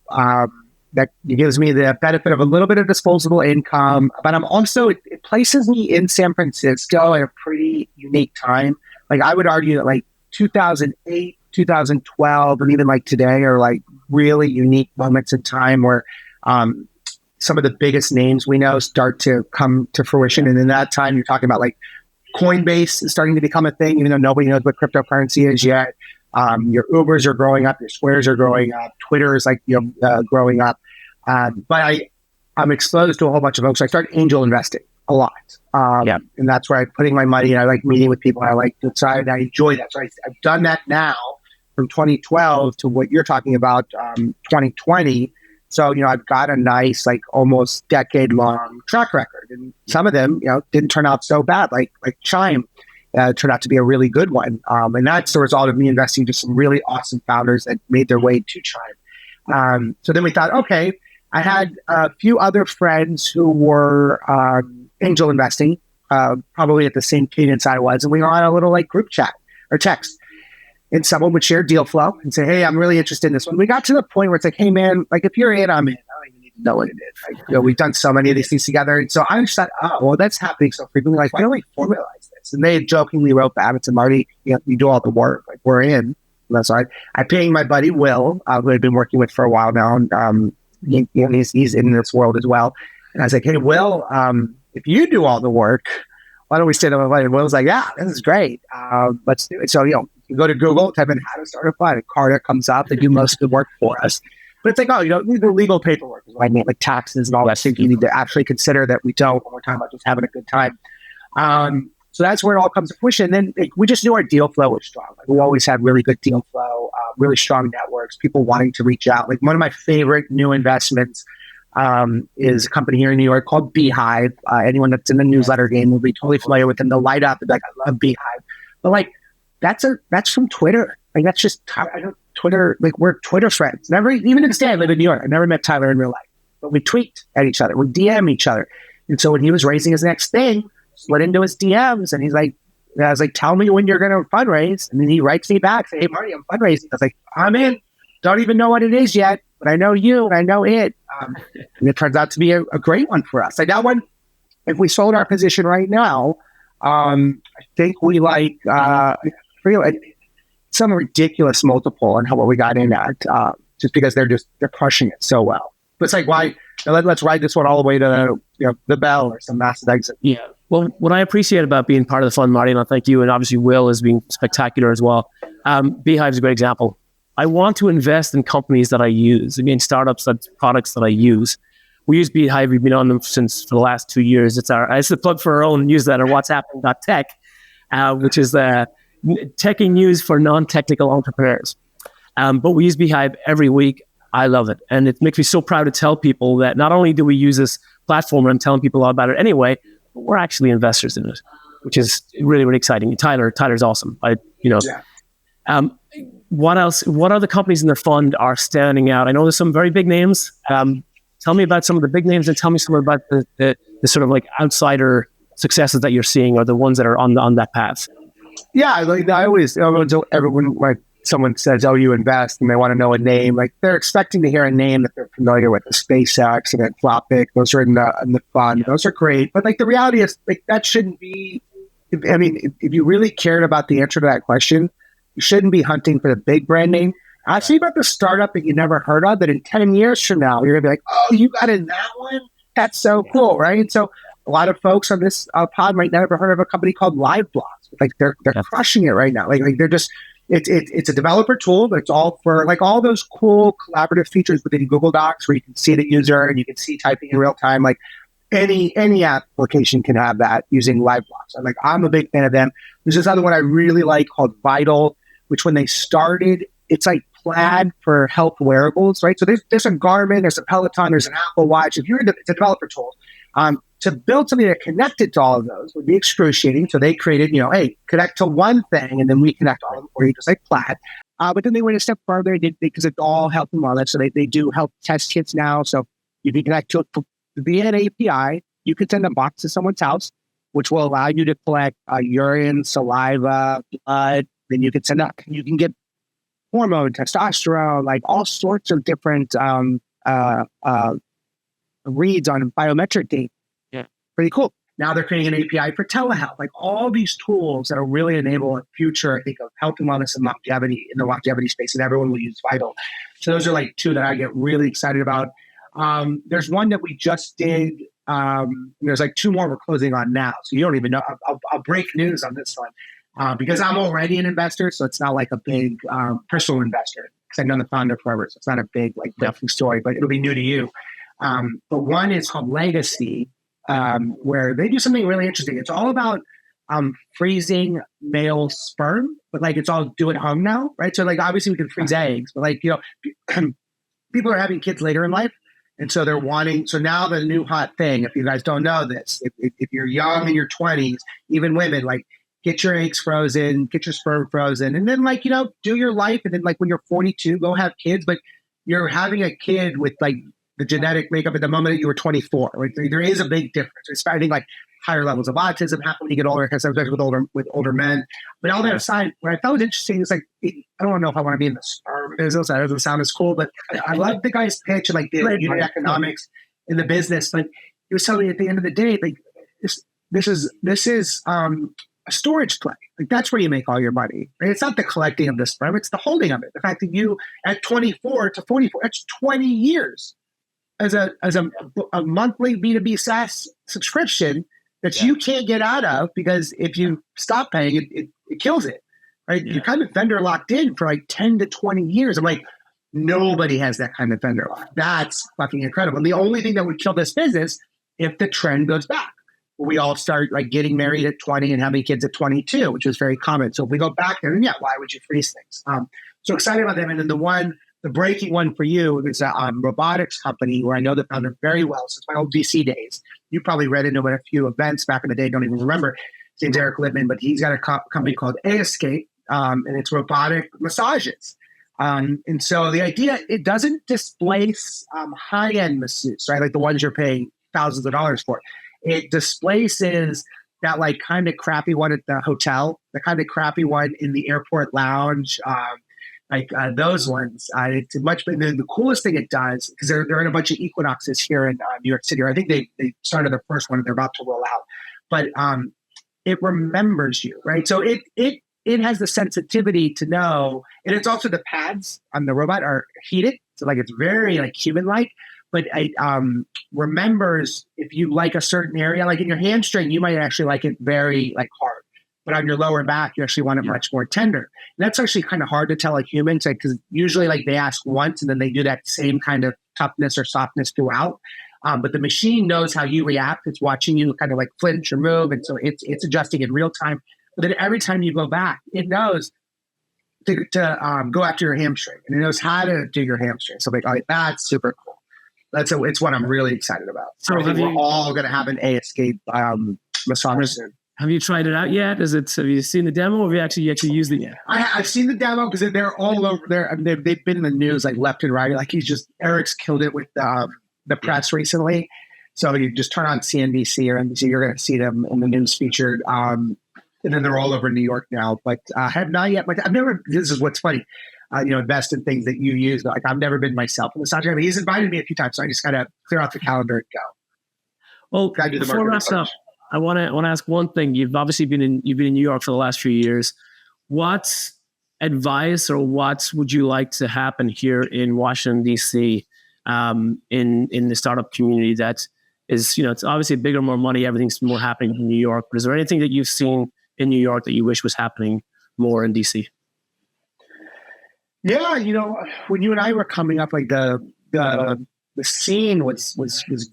That gives me the benefit of a little bit of disposable income, but I'm also, it places me in San Francisco at a pretty unique time. Like, I would argue that like 2008, 2012, and even like today are like really unique moments in time where some of the biggest names we know start to come to fruition. And in that time, you're talking about like Coinbase is starting to become a thing, even though nobody knows what cryptocurrency is yet. Your Ubers are growing up, your Squares are growing up, Twitter is like growing up. But I'm exposed to a whole bunch of folks. I started angel investing a lot, and that's where I'm putting my money. And I like meeting with people. I like to decide. I enjoy that. So I've done that now from 2012 to what you're talking about, 2020. So, I've got a nice, like almost decade-long track record. And some of them, didn't turn out so bad, like Chime turned out to be a really good one. And that's the result of me investing to some really awesome founders that made their way to Chime. So then we thought, okay, I had a few other friends who were angel investing, probably at the same cadence I was. And we were on a little like group chat or text. And someone would share deal flow and say, hey, I'm really interested in this one. We got to the point where it's like, hey, man, like if you're in, I'm in. I don't even need to know what it is. Like, we've done so many of these things together. And so I just thought, oh, well, that's happening so frequently. Like, why don't we formalize this? And they jokingly wrote back and said, Marty, you do all the work. Like, we're in. And that's why I paying my buddy Will, who I've been working with for a while now. And he's in this world as well. And I was like, hey, Will, if you do all the work, why don't we sit on my buddy? And Will's like, yeah, this is great. Let's do it. So, you go to Google, type in how to start a fund, and Carter comes up. They do most of the work for us. But it's like, oh, the legal paperwork is what I mean, like taxes and all that things you need to actually consider that we don't when we're talking about just having a good time. So that's where it all comes to fruition. And then we just knew our deal flow was strong. Like, we always had really good deal flow, really strong networks, people wanting to reach out. Like, one of my favorite new investments is a company here in New York called Beehive. Anyone that's in the newsletter game will be totally familiar with them. They'll light up and be like, I love Beehive. But like, that's from Twitter. Like, that's just Twitter. Like, we're Twitter friends. Never, even to this day, I live in New York. I never met Tyler in real life, but we tweet at each other. We DM each other. And so when he was raising his next thing, slid into his DMs, and he's like, I was like, tell me when you're going to fundraise. And then he writes me back, say, hey, Marty, I'm fundraising. I was like, I'm in. Don't even know what it is yet, but I know you and I know it. And it turns out to be a great one for us. Like, that one, if we sold our position right now, I think we like some ridiculous multiple on what we got in at, just because they're crushing it so well. But it's like, why? Let's ride this one all the way to the bell or some massive exit. Yeah. Well, what I appreciate about being part of the fund, Marty, and I thank you, and obviously Will is being spectacular as well. Beehive's a great example. I want to invest in companies that I use. I mean, startups, that's products that I use. We use Beehive. We've been on them for the last 2 years. It's the plug for our own newsletter, whatsapping.tech, which is techie news for non-technical entrepreneurs. But we use Beehive every week. I love it. And it makes me so proud to tell people that not only do we use this platform, and I'm telling people all about it anyway, but we're actually investors in it, which is really, really exciting. Tyler's awesome. What else? What other companies in the fund are standing out? I know there's some very big names. Tell me about some of the big names, and tell me some about the sort of like outsider successes that you're seeing, or the ones that are on that path. Yeah, like I always, everyone, like someone says, "Oh, you invest," and they want to know a name. Like they're expecting to hear a name that they're familiar with. The SpaceX and Anthropic, those are in the fund. Those are great, but like the reality is, like that shouldn't be. I mean, if you really cared about the answer to that question, you shouldn't be hunting for the big brand name. Ask me about the startup that you never heard of, that in 10 years from now, you're going to be like, oh, you got in that one? That's so cool, right? And so a lot of folks on this pod might never heard of a company called LiveBlocks. Like they're crushing it right now. Like they're just, it's a developer tool, but it's all for like all those cool collaborative features within Google Docs where you can see the user and you can see typing in real time. Like any application can have that using LiveBlocks. I'm a big fan of them. There's this other one I really like called Vital, which when they started, it's like Plaid for health wearables, right? So there's a Garmin, there's a Peloton, there's an Apple Watch. If you're it's a developer tool, to build something that connected to all of those would be excruciating. So they created, hey, connect to one thing, and then we connect all of them for you, just like Plaid. But then they went a step further because it's all health and wellness. So they do health test kits now. So you can connect to it via an API. You can send a box to someone's house, which will allow you to collect urine, saliva, blood. Then you can send up. You can get hormone, testosterone, like all sorts of different reads on biometric data. Yeah, pretty cool. Now they're creating an API for telehealth, like all these tools that will really enable a future, I think, of health and wellness and longevity in the longevity space, and everyone will use Vital. So those are like two that I get really excited about. There's one that we just did. There's like two more we're closing on now, so you don't even know. I'll break news on this one. Because I'm already an investor, so it's not like a big personal investor, because I've known the founder forever, so it's not a big like breaking story, but it'll be new to you. But one is called Legacy, where they do something really interesting. It's all about freezing male sperm, but like it's all do at home now, right? So like obviously we can freeze eggs, but like people are having kids later in life. And so they're wanting, so now the new hot thing, if you guys don't know this, if you're young in your 20s, even women, like get your eggs frozen, get your sperm frozen, and then like, do your life. And then like when you're 42, go have kids, but you're having a kid with like the genetic makeup at the moment that you were 24. Right? There is a big difference. It's I think like higher levels of autism happen when you get older, because sometimes with older men. But all that aside, what I thought was interesting is like, I don't know if I want to be in the sperm business. That doesn't sound as cool, but I love the guy's pitch and like the unit economics in the business. But he was telling me at the end of the day, like this is a storage play. Like that's where you make all your money. Right? It's not the collecting of the sperm, it's the holding of it. The fact that you at 24 to 44, that's 20 years as a monthly B2B SaaS subscription that you can't get out of, because if you stop paying it kills it. Right? Yeah. You're kind of vendor locked in for like 10 to 20 years. I'm like, nobody has that kind of vendor lock. That's fucking incredible. And the only thing that would kill this business if the trend goes back. We all start like getting married at 20 and having kids at 22, which is very common. So if we go back there, why would you freeze things? So excited about them. And then the breaking one for you is a robotics company where I know the founder very well since my old VC days. You probably read into it a few events back in the day, don't even remember. His name's Eric Lippman, but he's got a company called Escape, and it's robotic massages. And so the idea, it doesn't displace high-end masseuse, right? Like the ones you're paying thousands of dollars for. It displaces that like kind of crappy one at the hotel, the kind of crappy one in the airport lounge, those ones. It's much better. The coolest thing it does, because they're in a bunch of Equinoxes here in New York City. Or I think they started their first one and they're about to roll out. But it remembers you, right? So it has the sensitivity to know, and it's also the pads on the robot are heated, so like it's very like human-like. But it remembers if you like a certain area, like in your hamstring, you might actually like it very like hard. But on your lower back, you actually want it much more tender. And that's actually kind of hard to tell like humans, because usually like they ask once and then they do that same kind of toughness or softness throughout. But the machine knows how you react. It's watching you kind of like flinch or move. And so it's adjusting in real time. But then every time you go back, it knows to go after your hamstring, and it knows how to do your hamstring. So like, oh, that's super cool. It's what I'm really excited about. So I think we're all going to have an ASK massage soon. Have you tried it out yet? Have you seen the demo, or have you actually used it yet? I've seen the demo because they're all over there. I mean, they've been in the news like left and right. Like Eric's killed it with the press recently. So you just turn on CNBC or NBC, you're going to see them in the news featured. And then they're all over New York now. But I have not yet. Like I've never. This is what's funny. Invest in things that you use. Like I've never been myself in the massage. But he's invited me a few times, so I just got to clear out the calendar and go. Well, before we wrap up, I want to ask one thing. You've obviously been in New York for the last few years. What advice or what would you like to happen here in Washington D.C. In the startup community that is, it's obviously bigger, more money, everything's more happening in New York. But is there anything that you've seen in New York that you wish was happening more in D.C.? Yeah, when you and I were coming up, like the scene was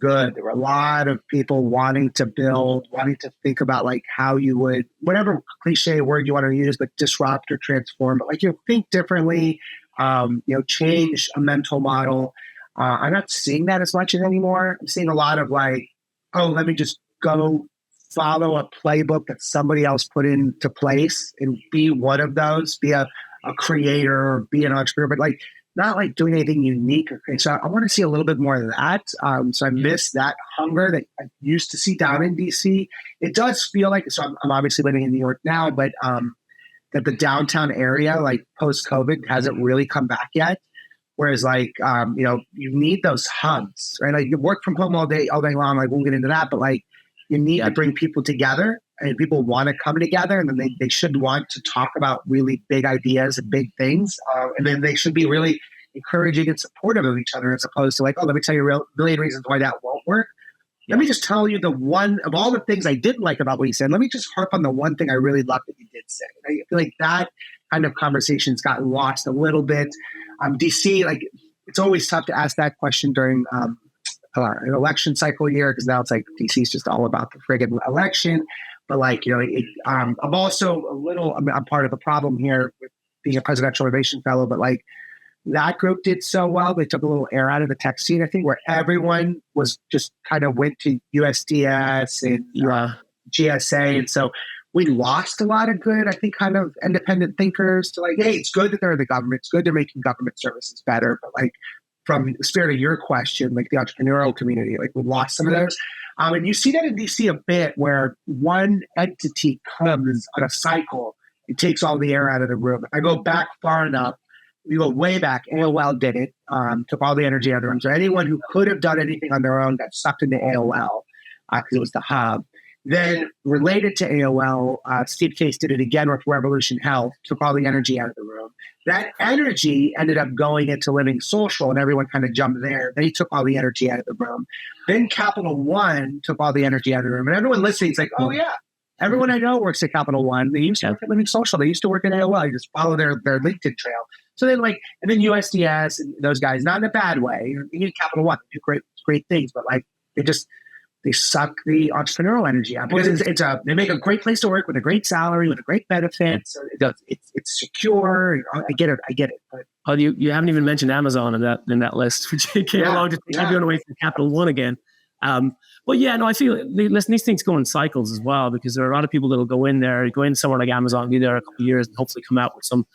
good. There were a lot of people wanting to build, wanting to think about like how you would, whatever cliche word you want to use, but disrupt or transform, but like, think differently, change a mental model. I'm not seeing that as much anymore. I'm seeing a lot of like, oh, let me just go follow a playbook that somebody else put into place and be one of those, be a creator or be an entrepreneur, but like not like doing anything unique. Okay, so I want to see a little bit more of that. So I miss that hunger that I used to see down in DC. It does feel like, so I'm obviously living in New York now, but that the downtown area, like post-COVID, hasn't really come back yet. Whereas like, you need those hubs, right? Like you work from home all day long. Like we'll get into that, but like you need to bring people together. And people want to come together, and then they should want to talk about really big ideas and big things. And then they should be really encouraging and supportive of each other, as opposed to like, oh, let me tell you a million reasons why that won't work. Let me just tell you the one of all the things I didn't like about what you said. Let me just harp on the one thing I really loved that you did say. I feel like that kind of conversation's gotten lost a little bit. DC, like it's always tough to ask that question during an election cycle year, because now it's like DC's just all about the friggin' election. But like, I'm also I'm part of the problem here with being a presidential innovation fellow, but like that group did so well. They took a little air out of the tech scene, I think, where everyone was just kind of went to USDS and GSA. And so we lost a lot of good, I think, kind of independent thinkers to like, hey, it's good that they're in the government. It's good they're making government services better. But like from the spirit of your question, like the entrepreneurial community, like we lost some of those. And you see that in DC a bit, where one entity comes on a cycle, it takes all the air out of the room. If I go back far enough, we go way back, AOL did it, took all the energy out of the room. So anyone who could have done anything on their own got sucked into AOL because it was the hub. Then related to AOL, Steve Case did it again with Revolution Health, took all the energy out of the room. That energy ended up going into Living Social, and everyone kind of jumped there. They took all the energy out of the room. Then Capital One took all the energy out of the room. And everyone listening is like, oh, yeah. Everyone I know works at Capital One. They used to work at Living Social. They used to work at AOL. You just follow their LinkedIn trail. So then and then USDS and those guys, not in a bad way. You need Capital One. They do great things, but like they suck the entrepreneurial energy out, because they make a great place to work with a great salary, with a great benefit. So it's secure. I get it. But you haven't even mentioned Amazon in that list, which came along to take everyone away from Capital One again. But yeah, no, I feel these things go in cycles as well, because there are a lot of people that'll go in somewhere like Amazon, be there a couple of years, and hopefully come out with some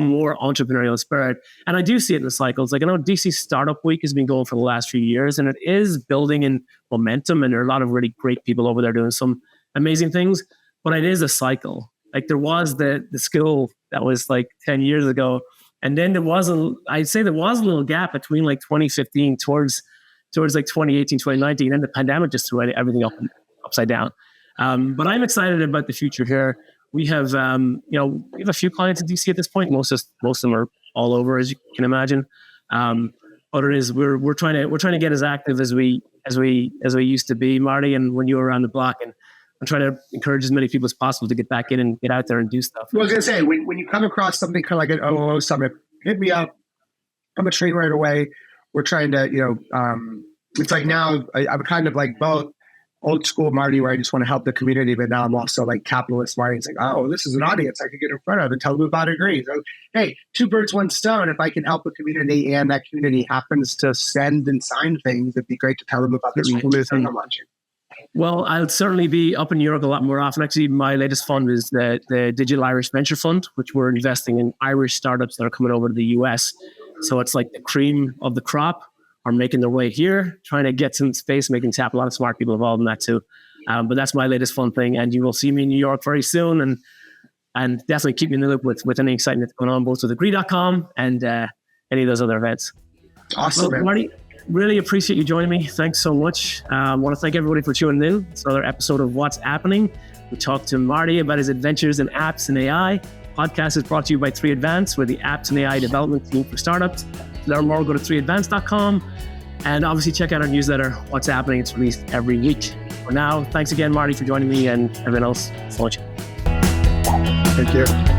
more entrepreneurial spirit. And I do see it in the cycles. Like I know DC Startup Week has been going for the last few years, and it is building in momentum. And there are a lot of really great people over there doing some amazing things. But it is a cycle. Like there was the skill that was like 10 years ago, and then I'd say there was a little gap between like 2015 towards like 2018, 2019, and the pandemic just threw everything upside down. But I'm excited about the future here. We have, we have a few clients in DC at this point. Most of them are all over, as you can imagine. But it is we're trying to get as active as we used to be, Marty. And when you were around the block, and I'm trying to encourage as many people as possible to get back in and get out there and do stuff. Well, I was gonna say, when you come across something kind of like an OO summit, hit me up. I'm a train right away. We're trying to, it's like now I'm kind of like both old school Marty where I just want to help the community, but now I'm also like capitalist Marty. It's like, oh, this is an audience I could get in front of and tell them about agree. So, hey, two birds, one stone. If I can help a community and that community happens to send and sign things, it'd be great to tell them about this cool new thing I'm launching. Well, I'll certainly be up in New York a lot more often. Actually, my latest fund is the Digital Irish Venture Fund, which we're investing in Irish startups that are coming over to the US. So it's like the cream of the crop are making their way here, trying to get some space, making tap a lot of smart people involved in that too. But that's my latest fun thing. And you will see me in New York very soon. And definitely keep me in the loop with any exciting that's going on, both with agree.com and any of those other events. Awesome, well, Marty, really appreciate you joining me. Thanks so much. I want to thank everybody for tuning in. It's another episode of What's Appening. We talked to Marty about his adventures in apps and AI. Podcast is brought to you by 3Advance. We're the apps and AI development team for startups. To learn more, go to 3advance.com. And obviously check out our newsletter, What's Appening. It's released every week. For now, thanks again, Marty, for joining me and everyone else. So much. Thank you.